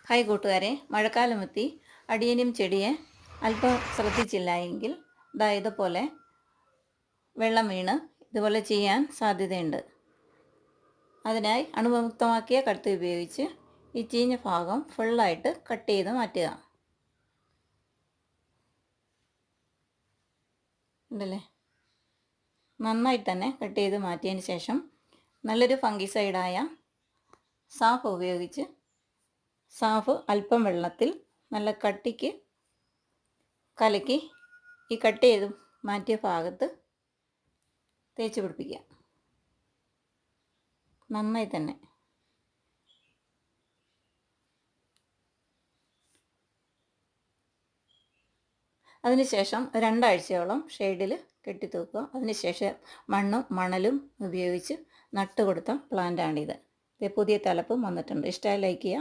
Hi കൂട്ടുകാരെ, മഴക്കാലമെത്തി. അടിയനും ചെടിയെ അല്പം ശ്രദ്ധിച്ചില്ല എങ്കിൽ ഇതുപോലെ വെള്ളം വീണ് ഇതുപോലെ ചെയ്യാൻ സാധ്യതയുണ്ട്. അതിനായി അണുവിമുക്തമാക്കിയ കത്തി ഉപയോഗിച്ച് ഈ ചീഞ്ഞ ഭാഗം ഫുള്ളായിട്ട് കട്ട് ചെയ്ത് മാറ്റുക. ഉണ്ടല്ലേ, നന്നായിട്ട് തന്നെ കട്ട് ചെയ്ത് മാറ്റിയതിന് ശേഷം നല്ലൊരു ഫംഗിസൈഡായ സാഫ് ഉപയോഗിച്ച് സാഫ് അല്പം വെള്ളത്തിൽ നല്ല കട്ടിക്ക് കലക്കി ഈ കട്ട് ചെയ്ത് മാറ്റിയ ഭാഗത്ത് തേച്ച് പിടിപ്പിക്കുക. നന്നായി തന്നെ. അതിനുശേഷം 2 ആഴ്ചയോളം ഷെയ്ഡിൽ കെട്ടിത്തൂക്കുക. അതിനുശേഷം മണ്ണും മണലും ഉപയോഗിച്ച് നട്ടുകൊടുത്ത പ്ലാന്റാണിത്. പുതിയ തലപ്പും വന്നിട്ടുണ്ട്. ഇഷ്ടമായി ലൈക്ക് ചെയ്യുക.